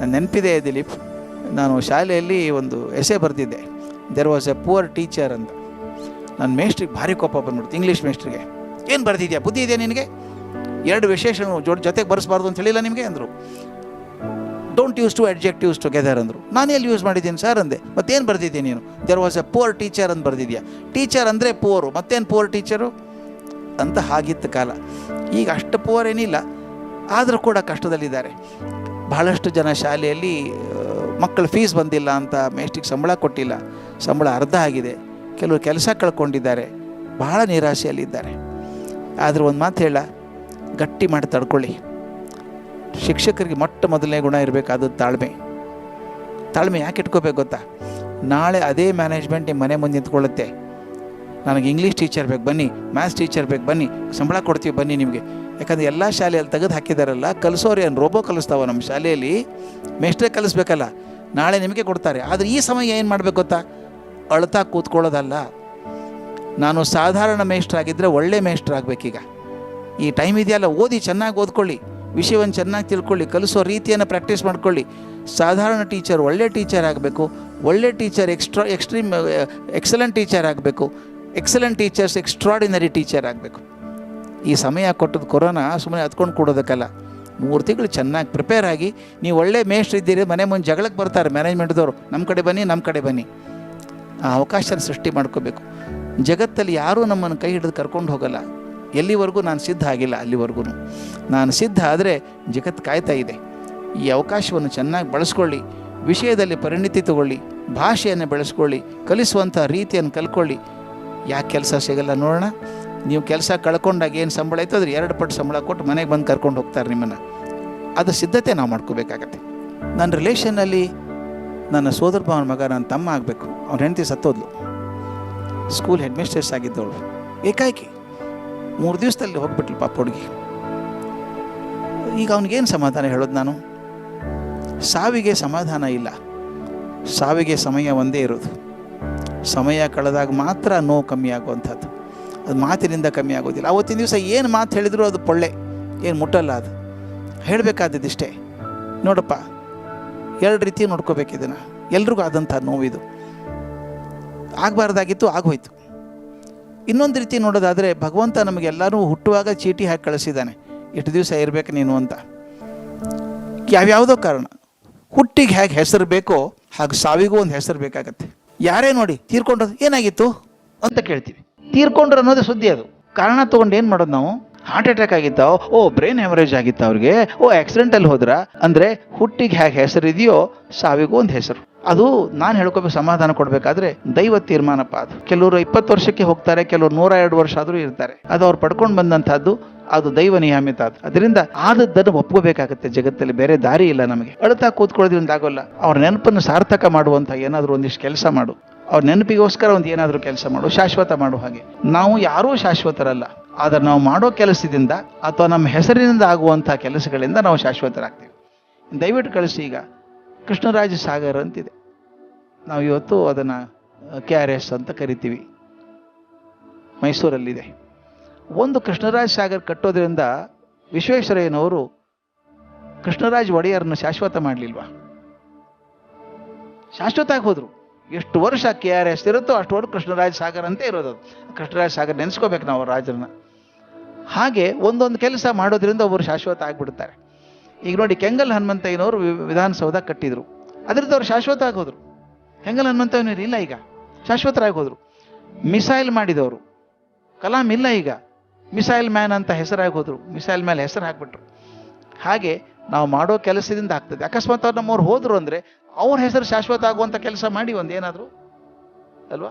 ನನ್ನ ನೆನಪಿದೆ ದಿಲೀಪ್, ನಾನು ಶಾಲೆಯಲ್ಲಿ ಒಂದು ಎಸೆ ಬರೆದಿದ್ದೆ, there was a poor teacher ಅಂತ. ನನ್ನ ಮೇಸ್ಟ್ರಿಗೆ ಭಾರಿ ಕೋಪ ಬಂದ್ಬಿಡ್ತು, ಇಂಗ್ಲೀಷ್ ಮೇಸ್ಟ್ರಿಗೆ. ಏನು ಬರೆದಿದ್ಯಾ, ಬುದ್ಧಿ ಇದೆಯಾ ನಿನಗೆ? 2 ವಿಶೇಷಣ ಜೊತೆಗೆ ಬರೆಸಬಾರ್ದು ಅಂತ ಹೇಳಿಲ್ಲ ನಿಮಗೆ ಅಂದರು. ಡೋಂಟ್ ಯೂಸ್ 2 adjectives ಟುಗೆದರ್ ಅಂದರು. ನಾನು ಎಲ್ಲಿ ಯೂಸ್ ಮಾಡಿದ್ದೀನಿ ಸರ್ ಅಂದೆ. ಮತ್ತೇನು ಬರೆದಿದ್ದೀನಿ ನೀನು? There was a poor teacher ಅಂತ ಬರೆದಿದ್ಯಾ. ಟೀಚರ್ ಅಂದರೆ ಪುವರು, ಮತ್ತೇನು ಪುವರ್ ಟೀಚರು ಅಂತ ಹಾಗಿತ್ತು ಕಾಲ. ಈಗ ಅಷ್ಟು ಪುವರ್ ಏನಿಲ್ಲ, ಆದರೂ ಕೂಡ ಕಷ್ಟದಲ್ಲಿದ್ದಾರೆ. ಬಹಳಷ್ಟು ಜನ ಶಾಲೆಯಲ್ಲಿ ಮಕ್ಕಳ ಫೀಸ್ ಬಂದಿಲ್ಲ ಅಂತ ಮೇಸ್ಟಿಗೆ ಸಂಬಳ ಕೊಟ್ಟಿಲ್ಲ, ಸಂಬಳ ಅರ್ಧ ಆಗಿದೆ, ಕೆಲವರು ಕೆಲಸ ಕಳ್ಕೊಂಡಿದ್ದಾರೆ, ಬಹಳ ನಿರಾಸೆಯಲ್ಲಿದ್ದಾರೆ. ಆದರೆ ಒಂದು ಮಾತು ಹೇಳ, ಗಟ್ಟಿ ಮಾಡಿ ತಡ್ಕೊಳ್ಳಿ. ಶಿಕ್ಷಕರಿಗೆ ಮೊದಲನೇ ಗುಣ ಇರಬೇಕಾದದ್ದು ತಾಳ್ಮೆ. ತಾಳ್ಮೆ ಯಾಕೆ ಇಟ್ಕೋಬೇಕು ಗೊತ್ತಾ? ನಾಳೆ ಅದೇ ಮ್ಯಾನೇಜ್ಮೆಂಟ್ ನಿಮ್ಮ ಮನೆ ಮುಂದೆ ನಿಂತ್ಕೊಳ್ಳುತ್ತೆ. ನನಗೆ ಇಂಗ್ಲೀಷ್ ಟೀಚರ್ ಬೇಕು ಬನ್ನಿ, ಮ್ಯಾಥ್ಸ್ ಟೀಚರ್ ಬೇಕು ಬನ್ನಿ, ಸಂಬಳ ಕೊಡ್ತೀವಿ ಬನ್ನಿ ನಿಮಗೆ. ಯಾಕಂದರೆ ಎಲ್ಲ ಶಾಲೆಯಲ್ಲಿ ತೆಗೆದು ಹಾಕಿದಾರಲ್ಲ, ಕಲಿಸೋರು ಏನು ರೋಬೋ ಕಲಿಸ್ತಾವ? ನಮ್ಮ ಶಾಲೆಯಲ್ಲಿ ಮೇಸ್ಟ್ರೇ ಕಲಿಸ್ಬೇಕಲ್ಲ, ನಾಳೆ ನಿಮಗೆ ಕೊಡ್ತಾರೆ. ಆದರೆ ಈ ಸಮಯ ಏನು ಮಾಡಬೇಕು ಗೊತ್ತಾ? ಅಳ್ತಾ ಕೂತ್ಕೊಳ್ಳೋದಲ್ಲ. ನಾನು ಸಾಧಾರಣ ಮೇಸ್ಟ್ರಾಗಿದ್ದರೆ ಒಳ್ಳೆ ಮೇಸ್ಟ್ರಾಗಬೇಕೀಗ. ಈ ಟೈಮ್ ಇದೆಯಲ್ಲ, ಓದಿ ಚೆನ್ನಾಗಿ ಓದ್ಕೊಳ್ಳಿ, ವಿಷಯವನ್ನು ಚೆನ್ನಾಗಿ ತಿಳ್ಕೊಳ್ಳಿ, ಕಲಿಸೋ ರೀತಿಯನ್ನು ಪ್ರಾಕ್ಟೀಸ್ ಮಾಡ್ಕೊಳ್ಳಿ. ಸಾಧಾರಣ ಟೀಚರ್ ಒಳ್ಳೆ ಟೀಚರ್ ಆಗಬೇಕು, ಒಳ್ಳೆ ಟೀಚರ್ ಎಕ್ಸ್ಟ್ರೀಮ್ ಎಕ್ಸಲೆಂಟ್ ಟೀಚರ್ ಆಗಬೇಕು, ಎಕ್ಸಲೆಂಟ್ ಟೀಚರ್ಸ್ ಎಕ್ಸ್ಟ್ರಾಡಿನರಿ ಟೀಚರ್ ಆಗಬೇಕು. ಈ ಸಮಯ ಕೊಟ್ಟದ್ದು ಕೊರೋನಾ ಸುಮ್ಮನೆ ಹತ್ಕೊಂಡು ಕೊಡೋದಕ್ಕಲ್ಲ. 3 ತಿಂಗಳು ಚೆನ್ನಾಗಿ ಪ್ರಿಪೇರ್ ಆಗಿ, ನೀವು ಒಳ್ಳೆ ಮೇಸ್ಟ್ರ್ ಇದ್ದೀರಿ, ಮನೆ ಮುಂದೆ ಜಗಳಕ್ಕೆ ಬರ್ತಾರೆ ಮ್ಯಾನೇಜ್ಮೆಂಟ್ದವರು, ನಮ್ಮ ಕಡೆ ಬನ್ನಿ ನಮ್ಮ ಕಡೆ ಬನ್ನಿ. ಆ ಅವಕಾಶ ಸೃಷ್ಟಿ ಮಾಡ್ಕೋಬೇಕು. ಜಗತ್ತಲ್ಲಿ ಯಾರೂ ನಮ್ಮನ್ನು ಕೈ ಹಿಡಿದು ಕರ್ಕೊಂಡು ಹೋಗಲ್ಲ. ಎಲ್ಲಿವರೆಗೂ ನಾನು ಸಿದ್ಧ ಆಗಿಲ್ಲ, ಅಲ್ಲಿವರೆಗೂ ನಾನು ಸಿದ್ಧ ಆದರೆ ಜಗತ್ತು ಕಾಯ್ತಾ ಇದೆ. ಈ ಅವಕಾಶವನ್ನು ಚೆನ್ನಾಗಿ ಬಳಸ್ಕೊಳ್ಳಿ, ವಿಷಯದಲ್ಲಿ ಪರಿಣಿತಿ ತಗೊಳ್ಳಿ, ಭಾಷೆಯನ್ನು ಬೆಳೆಸ್ಕೊಳ್ಳಿ, ಕಲಿಸುವಂಥ ರೀತಿಯನ್ನು ಕಲ್ತ್ಕೊಳ್ಳಿ. ಯಾಕೆ ಕೆಲಸ ಸಿಗಲ್ಲ ನೋಡೋಣ? ನೀವು ಕೆಲಸ ಕಳ್ಕೊಂಡಾಗ ಏನು ಸಂಬಳ ಆಯ್ತು ಅದ್ರ 2 ಪಟ್ಟು ಸಂಬಳ ಕೊಟ್ಟು ಮನೆಗೆ ಬಂದು ಕರ್ಕೊಂಡು ಹೋಗ್ತಾರೆ ನಿಮ್ಮನ್ನು. ಅದು ಸಿದ್ಧತೆ ನಾವು ಮಾಡ್ಕೋಬೇಕಾಗತ್ತೆ. ನನ್ನ ರಿಲೇಷನ್ನಲ್ಲಿ ನನ್ನ ಸೋದರ ಭಾವನ ಮಗ, ನನ್ನ ತಮ್ಮ ಆಗಬೇಕು, ಅವ್ನ ಹೆಂಡತಿ ಸತ್ತೋದ್ಲು. ಸ್ಕೂಲ್ ಹೆಡ್ ಮಿಸ್ಟ್ರೆಸ್ ಆಗಿದ್ದವಳು. ಏಕಾಏಕಿ 3 ದಿವಸದಲ್ಲಿ ಹೋಗ್ಬಿಟ್ಲು ಪಾಪ ಹುಡುಗಿ. ಈಗ ಅವನಿಗೇನು ಸಮಾಧಾನ ಹೇಳೋದು ನಾನು? ಸಾವಿಗೆ ಸಮಾಧಾನ ಇಲ್ಲ, ಸಾವಿಗೆ ಸಮಯ ಒಂದೇ ಇರೋದು. ಸಮಯ ಕಳೆದಾಗ ಮಾತ್ರ ನೋವು ಕಮ್ಮಿ ಆಗುವಂಥದ್ದು, ಅದು ಮಾತಿನಿಂದ ಕಮ್ಮಿ ಆಗೋದಿಲ್ಲ. ಅವತ್ತಿನ ದಿವಸ ಏನು ಮಾತು ಹೇಳಿದ್ರು ಅದು ಪೊಳ್ಳೆ, ಏನು ಮುಟ್ಟಲ್ಲ. ಅದು ಹೇಳಬೇಕಾದದ್ದಿಷ್ಟೇ. ನೋಡಪ್ಪ, 2 ರೀತಿ ನೋಡ್ಕೋಬೇಕು ಇದನ್ನು. ಎಲ್ರಿಗೂ ಆದಂಥ ನೋವಿದು, ಆಗಬಾರ್ದಾಗಿತ್ತು, ಆಗೋಯ್ತು. ಇನ್ನೊಂದು ರೀತಿ ನೋಡೋದಾದರೆ, ಭಗವಂತ ನಮಗೆಲ್ಲರೂ ಹುಟ್ಟುವಾಗ ಚೀಟಿ ಹಾಕಿ ಕಳಿಸಿದ್ದಾನೆ, ಇಷ್ಟು ದಿವಸ ಇರಬೇಕು ನೀನು ಅಂತ. ಯಾವ್ಯಾವುದೋ ಕಾರಣ ಹುಟ್ಟಿಗೆ ಹೇಗೆ ಹೆಸರು ಬೇಕೋ ಹಾಗೆ ಸಾವಿಗೂ ಒಂದು ಹೆಸರು ಬೇಕಾಗತ್ತೆ. ಯಾರೇ ನೋಡಿ ತೀರ್ಕೊಂಡ್ರು ಏನಾಗಿತ್ತು ಅಂತ ಕೇಳ್ತೀವಿ. ತೀರ್ಕೊಂಡ್ರು ಅನ್ನೋದೇ ಸುದ್ದಿ. ಅದು ಕಾರಣ ತೊಗೊಂಡು ಏನು ಮಾಡೋದು ನಾವು? ಹಾರ್ಟ್ ಅಟ್ಯಾಕ್ ಆಗಿತ್ತಾವ, ಬ್ರೈನ್ ಹೆಮರೇಜ್ ಆಗಿತ್ತ ಅವ್ರಿಗೆ, ಆಕ್ಸಿಡೆಂಟಲ್ಲಿ ಹೋದ್ರ ಅಂದರೆ ಹುಟ್ಟಿಗೆ ಹೇಗೆ ಹೆಸರು ಇದೆಯೋ ಸಾವಿಗೂ ಒಂದು ಹೆಸರು. ಅದು ನಾನು ಹೇಳ್ಕೋಬೇಕು. ಸಮಾಧಾನ ಕೊಡಬೇಕಾದ್ರೆ ದೈವ ತೀರ್ಮಾನಪ್ಪ ಅದು. ಕೆಲವರು 20 ವರ್ಷಕ್ಕೆ ಹೋಗ್ತಾರೆ, ಕೆಲವರು 102 ವರ್ಷ ಆದರೂ ಇರ್ತಾರೆ. ಅದು ಅವ್ರು ಪಡ್ಕೊಂಡು ಬಂದಂಥದ್ದು, ಅದು ದೈವ ನಿಯಮಿತ. ಅದು ಅದರಿಂದ ಆದದ್ದನ್ನು ಒಪ್ಕೋಬೇಕಾಗತ್ತೆ. ಜಗತ್ತಲ್ಲಿ ಬೇರೆ ದಾರಿ ಇಲ್ಲ ನಮಗೆ. ಅಳ್ತಾ ಕೂತ್ಕೊಳ್ಳೋದ್ರಿಂದ ಆಗೋಲ್ಲ. ಅವ್ರ ನೆನಪನ್ನು ಸಾರ್ಥಕ ಮಾಡುವಂಥ ಏನಾದರೂ ಒಂದಿಷ್ಟು ಕೆಲಸ ಮಾಡು. ಅವ್ರ ನೆನಪಿಗೋಸ್ಕರ ಒಂದು ಏನಾದರೂ ಕೆಲಸ ಮಾಡು, ಶಾಶ್ವತ ಮಾಡು. ಹಾಗೆ ನಾವು ಯಾರೂ ಶಾಶ್ವತರಲ್ಲ, ಆದರೆ ನಾವು ಮಾಡೋ ಕೆಲಸದಿಂದ ಅಥವಾ ನಮ್ಮ ಹೆಸರಿನಿಂದ ಆಗುವಂಥ ಕೆಲಸಗಳಿಂದ ನಾವು ಶಾಶ್ವತರಾಗ್ತೀವಿ. ದಯವಿಟ್ಟು ಕಳಿಸಿ. ಈಗ ಕೃಷ್ಣರಾಜ ಸಾಗರ್ ಅಂತಿದೆ, ನಾವು ಇವತ್ತು ಅದನ್ನು KRS ಅಂತ ಕರಿತೀವಿ, ಮೈಸೂರಲ್ಲಿದೆ. ಒಂದು ಕೃಷ್ಣರಾಜ ಸಾಗರ್ ಕಟ್ಟೋದ್ರಿಂದ ವಿಶ್ವೇಶ್ವರಯ್ಯನವರು ಕೃಷ್ಣರಾಜ ಒಡೆಯರನ್ನು ಶಾಶ್ವತ ಮಾಡಲಿಲ್ವಾ? ಶಾಶ್ವತ ಆಗಿ ಹೋದರು. ಎಷ್ಟು ವರ್ಷ KRS ಇರುತ್ತೋ ಅಷ್ಟು ವರ್ಷ ಕೃಷ್ಣರಾಜ ಸಾಗರ್ ಅಂತ ಇರೋದು. ಕೃಷ್ಣರಾಜ ಸಾಗರ್ ನೆನೆಸ್ಕೋಬೇಕು ನಾವು ರಾಜರನ್ನ. ಹಾಗೆ ಒಂದೊಂದು ಕೆಲಸ ಮಾಡೋದ್ರಿಂದ ಒಬ್ಬರು ಶಾಶ್ವತ ಆಗಿಬಿಡ್ತಾರೆ. ಈಗ ನೋಡಿ, ಕೆಂಗಲ್ ಹನುಮಂತಯ್ಯನವರು ವಿಧಾನಸೌಧ ಕಟ್ಟಿದರು, ಅದರಿಂದ ಅವ್ರು ಶಾಶ್ವತ ಆಗೋದ್ರು. ಕೆಂಗಲ್ ಹನುಮಂತಯ್ಯನವರು ಇಲ್ಲ, ಈಗ ಶಾಶ್ವತರಾಗಿ ಹೋದರು. ಮಿಸೈಲ್ ಮಾಡಿದವರು ಕಲಾಂ ಇಲ್ಲ, ಈಗ ಮಿಸೈಲ್ ಮ್ಯಾನ್ ಅಂತ ಹೆಸರಾಗಿ ಹೋದರು. ಮಿಸೈಲ್ ಮೇಲೆ ಹೆಸರು ಹಾಕ್ಬಿಟ್ರು. ಹಾಗೆ ನಾವು ಮಾಡೋ ಕೆಲಸದಿಂದ ಆಗ್ತದೆ. ಅಕಸ್ಮಾತ್ ಅವ್ರು ನಮ್ಮವ್ರು ಹೋದರು ಅಂದರೆ ಅವ್ರ ಹೆಸರು ಶಾಶ್ವತ ಆಗುವಂಥ ಕೆಲಸ ಮಾಡಿ ಒಂದೇನಾದರೂ ಅಲ್ವಾ?